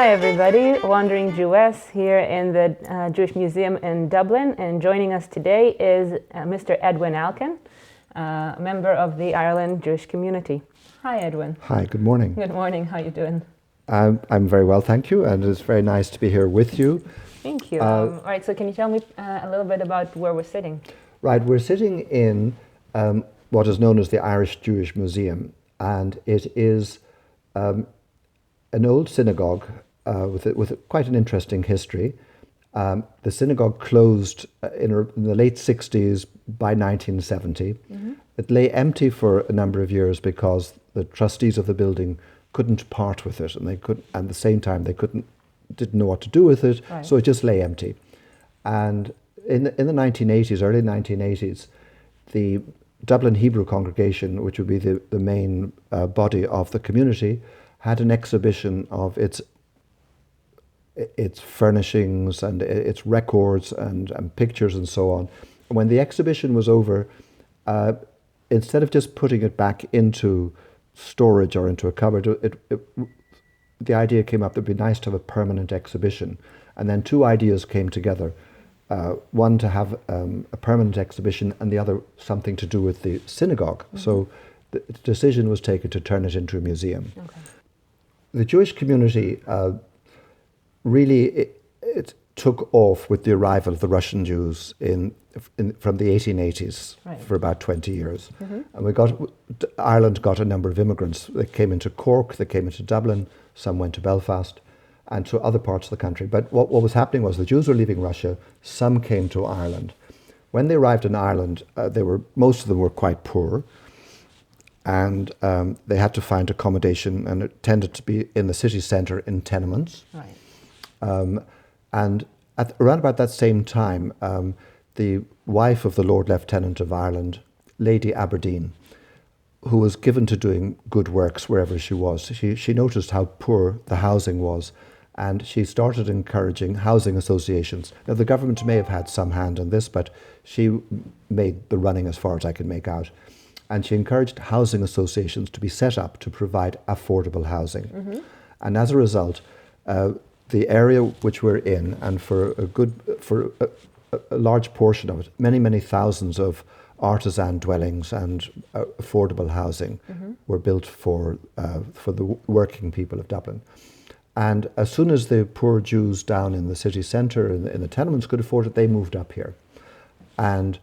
Hi everybody, Wandering Jewess here in the Jewish Museum in Dublin, and joining us today is Mr. Edwin Alkin, a member of the Ireland Jewish community. Hi Edwin. Hi, good morning. Good morning, how are you doing? I'm very well, thank you, and it's very nice to be here with you. Thank you. All right, so can you tell me a little bit about where we're sitting? Right, we're sitting in what is known as the Irish Jewish Museum, and it is an old synagogue with quite an interesting history. The synagogue closed in the late 60s by 1970. Mm-hmm. It lay empty for a number of years because the trustees of the building couldn't part with it, and at the same time didn't know what to do with it, right. So it just lay empty. And in the 1980s, early 1980s, the Dublin Hebrew congregation, which would be the main body of the community, had an exhibition of its furnishings and its records and pictures and so on. And when the exhibition was over, instead of just putting it back into storage or into a cupboard, the idea came up that it would be nice to have a permanent exhibition. And then two ideas came together. One to have a permanent exhibition, and the other something to do with the synagogue. Mm-hmm. So the decision was taken to turn it into a museum. Okay. The Jewish community really it took off with the arrival of the Russian Jews from the 1880s, right. For about 20 years. Mm-hmm. And Ireland got a number of immigrants. They came into Cork, they came into Dublin, some went to Belfast and to other parts of the country. But what was happening was the Jews were leaving Russia, some came to Ireland. When they arrived in Ireland, most of them were quite poor, and they had to find accommodation, and it tended to be in the city centre in tenements. Right. And around about that same time, the wife of the Lord Lieutenant of Ireland, Lady Aberdeen, who was given to doing good works wherever she was, she noticed how poor the housing was, and she started encouraging housing associations. Now, the government may have had some hand in this, but she made the running as far as I can make out. And she encouraged housing associations to be set up to provide affordable housing. Mm-hmm. And as a result, the area which we're in, and for a large portion of it, many thousands of artisan dwellings and affordable housing mm-hmm. were built for the working people of Dublin. And as soon as the poor Jews down in the city centre, in the tenements, could afford it, they moved up here. And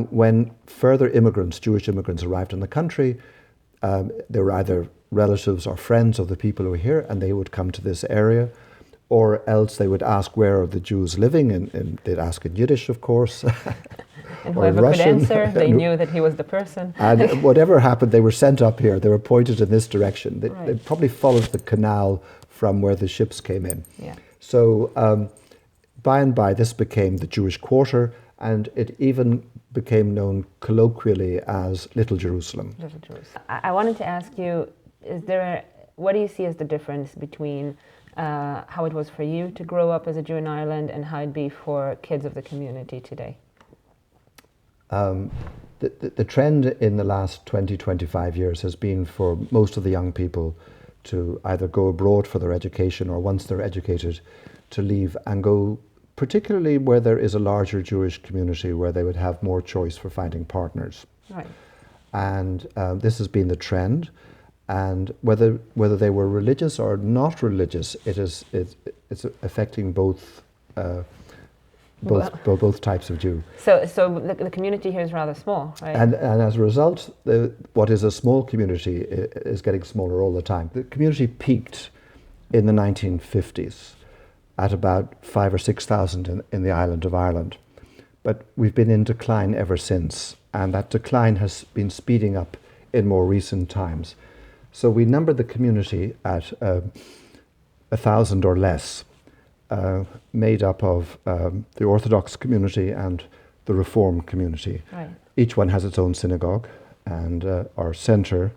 when further Jewish immigrants arrived in the country, they were either relatives or friends of the people who were here, and they would come to this area, or else they would ask where are the Jews living, and they'd ask in Yiddish, of course. And whoever could answer, they knew that he was the person. And whatever happened, they were sent up here. They were pointed in this direction. They probably followed the canal from where the ships came in. Yeah. So by and by, this became the Jewish Quarter, and it even became known colloquially as Little Jerusalem. Little Jerusalem. I wanted to ask you, what do you see as the difference between how it was for you to grow up as a Jew in Ireland and how it'd be for kids of the community today? The trend in the last 20-25 years has been for most of the young people to either go abroad for their education, or once they're educated, to leave and go particularly where there is a larger Jewish community where they would have more choice for finding partners. Right. And this has been the trend. And whether they were religious or not religious, it's affecting both types of Jew. So the community here is rather small, right? And as a result, what is a small community is getting smaller all the time. The community peaked in the 1950s at about 5,000 or 6,000 in the island of Ireland. But we've been in decline ever since, and that decline has been speeding up in more recent times. So we numbered the community at 1,000 or less, made up of the Orthodox community and the Reform community. Right. Each one has its own synagogue and our centre,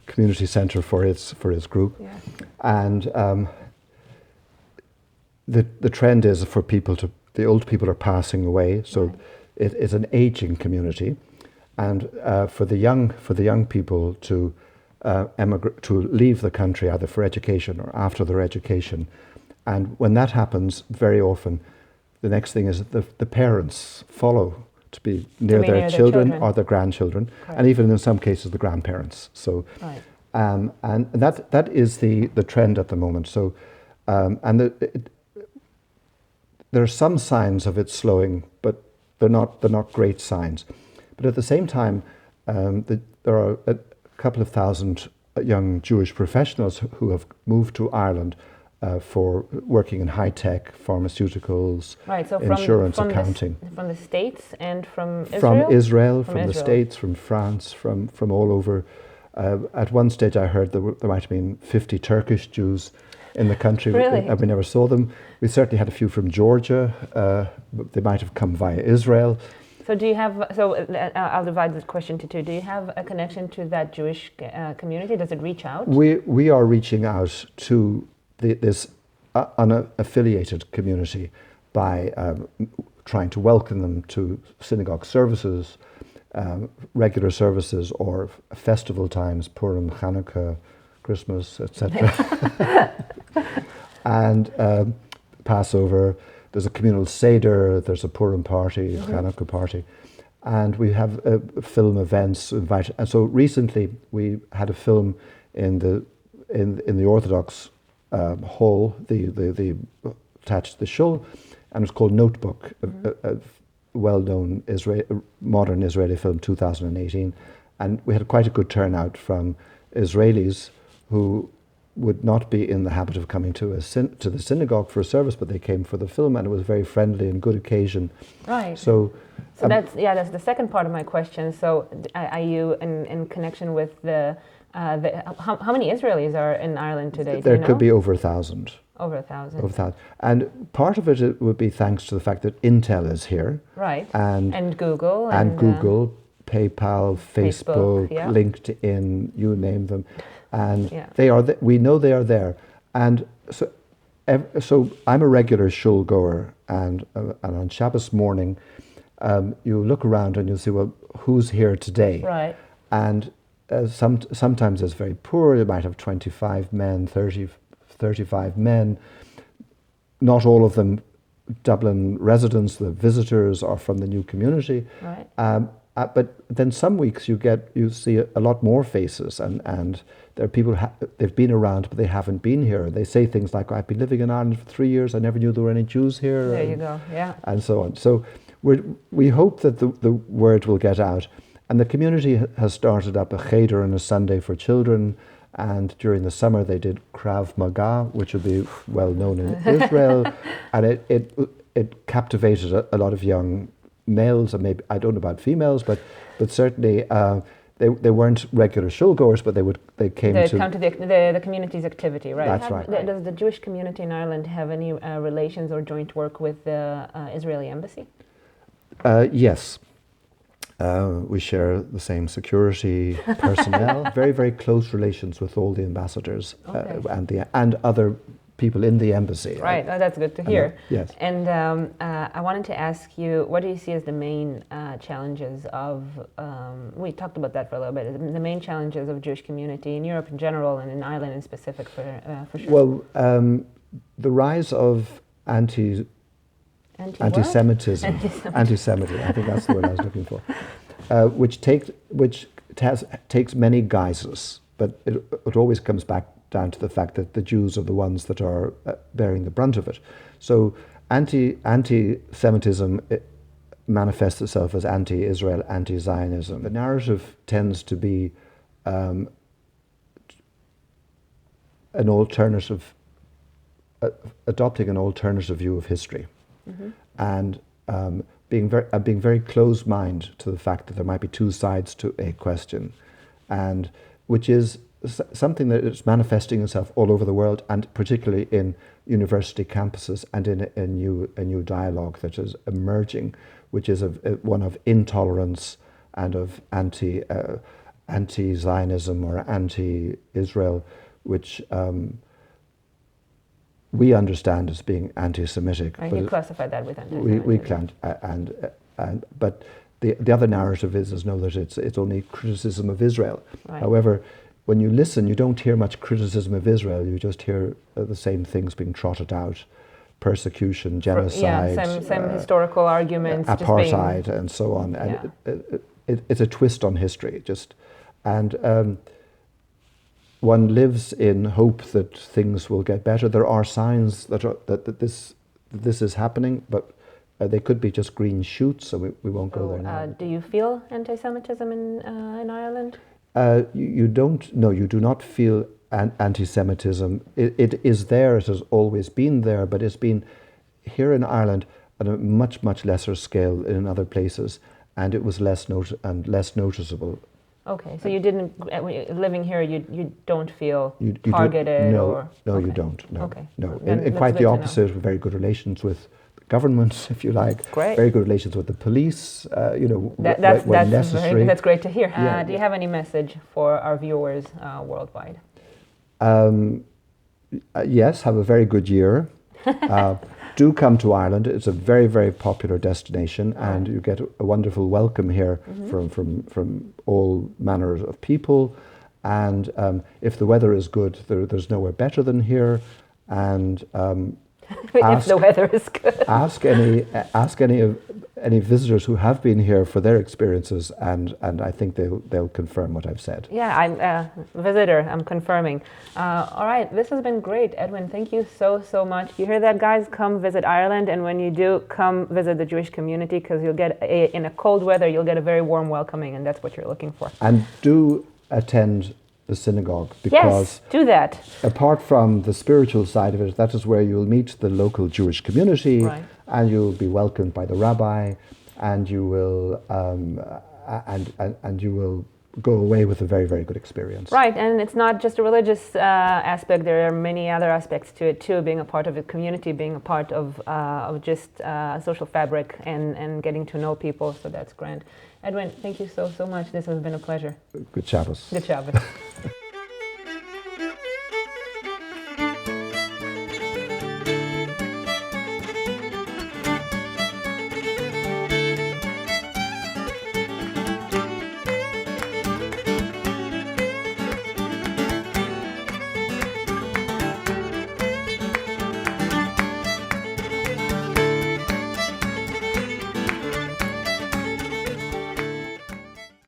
community centre for its group. Yeah. And the trend is for the old people are passing away, so right. It's an aging community, and for the young people to leave the country either for education or after their education, And when that happens, very often, the next thing is that the parents follow to be near their children or their grandchildren, and even in some cases the grandparents. So, and that is the trend at the moment. So, there are some signs of it slowing, but they're not great signs. But at the same time, there are a couple of thousand young Jewish professionals who have moved to Ireland for working in high-tech, pharmaceuticals, insurance, accounting. From the States and from Israel? From Israel, from the States, from France, from all over. At one stage I heard there might have been 50 Turkish Jews in the country. Really? We never saw them. We certainly had a few from Georgia. They might have come via Israel. So do you have, I'll divide this question to two. Do you have a connection to that Jewish community? Does it reach out? We are reaching out to this unaffiliated community by trying to welcome them to synagogue services, regular services, or festival times, Purim, Hanukkah, Christmas, etc. And Passover. There's a communal Seder, there's a Purim party, Hanukkah party, and we have film events invited. And so recently we had a film in the Orthodox hall, the attached to the shul, and it's called Notebook, a well-known modern Israeli film, 2018. And we had quite a good turnout from Israelis who would not be in the habit of coming to the synagogue for a service, but they came for the film, and it was a very friendly and good occasion. Right. So that's the second part of my question. So are you in connection with how many Israelis are in Ireland today? There could be over 1,000. Over 1,000. Over 1,000. And part of it would be thanks to the fact that Intel is here. Right. And Google. And Google, PayPal, Facebook, yeah. LinkedIn, you name them. And they are. We know they are there, and so I'm a regular shul goer, and on Shabbos morning, you look around and you see, well, who's here today? Right. And sometimes it's very poor. You might have 25 men, 35 men. Not all of them Dublin residents, the visitors, are from the new community. Right. But then some weeks you see a lot more faces, and there are people they've been around but they haven't been here. They say things like, "I've been living in Ireland for 3 years. I never knew there were any Jews here." There you go. Yeah. And so on. So we hope that the word will get out, and the community has started up a cheder on a Sunday for children, and during the summer they did Krav Maga, which would be well known in Israel, and it captivated a lot of young males, and maybe I don't know about females, but certainly they weren't regular shul goers, but they came to the community's activity, right? That's right. Does the Jewish community in Ireland have any relations or joint work with the Israeli embassy? Yes. We share the same security personnel, very, very close relations with all the ambassadors and other people in the embassy. Right, that's good to hear. Yes. And I wanted to ask you, what do you see as the main challenges of, we talked about that for a little bit, the main challenges of Jewish community in Europe in general and in Ireland in specific for sure? Well, the rise of Anti-Semitism, anti-Semitism, I think that's the word I was looking for, which takes many guises, but it always comes back down to the fact that the Jews are the ones that are bearing the brunt of it. So anti-Semitism manifests itself as anti-Israel, anti-Zionism. The narrative tends to be an alternative, adopting an alternative view of history, and being very close-minded to the fact that there might be two sides to a question, and which is something that is manifesting itself all over the world, and particularly in university campuses, and in a new dialogue that is emerging, which is one of intolerance and of anti-Zionism or anti-Israel, which we understand as being anti-Semitic. And you classify that with anti-Semitism. We can't, but the other narrative is no, that it's only criticism of Israel. Right. However, when you listen, you don't hear much criticism of Israel. You just hear the same things being trotted out: persecution, genocide, same historical arguments, apartheid, and so on. And it's a twist on history, and one lives in hope that things will get better. There are signs that this is happening, but they could be just green shoots, so we won't go there now. Do you feel anti-Semitism in Ireland? You don't. No, you do not feel anti-Semitism. It is there. It has always been there, but it's been here in Ireland at a much, much lesser scale than in other places, and it was less noticeable. Okay, so you didn't, living here, you don't feel targeted? No, okay. you don't. No, okay. No. In quite the opposite. Very good relations with the government, if you like. Great. Very good relations with the police. That's necessary. That's great to hear. Do you have any message for our viewers worldwide? Yes, have a very good year. Do come to Ireland. It's a very, very popular destination, and you get a wonderful welcome here from all manners of people. And if the weather is good, there's nowhere better than here. And if the weather is good, ask any visitors who have been here for their experiences, and I think they'll confirm what I've said. Yeah, I'm a visitor. I'm confirming. All right, this has been great, Edwin. Thank you so much. You hear that, guys? Come visit Ireland, and when you do, come visit the Jewish community, because you'll get in a cold weather, you'll get a very warm welcoming, and that's what you're looking for. And do attend the synagogue, because do that. Apart from the spiritual side of it, that is where you'll meet the local Jewish community, and you'll be welcomed by the rabbi, and you will and you will go away with a very, very good experience. Right, and it's not just a religious aspect. There are many other aspects to it too. Being a part of a community, being a part of just social fabric, and getting to know people. So that's grand. Edwin, thank you so much. This has been a pleasure. Good Shabbos. Good Shabbos.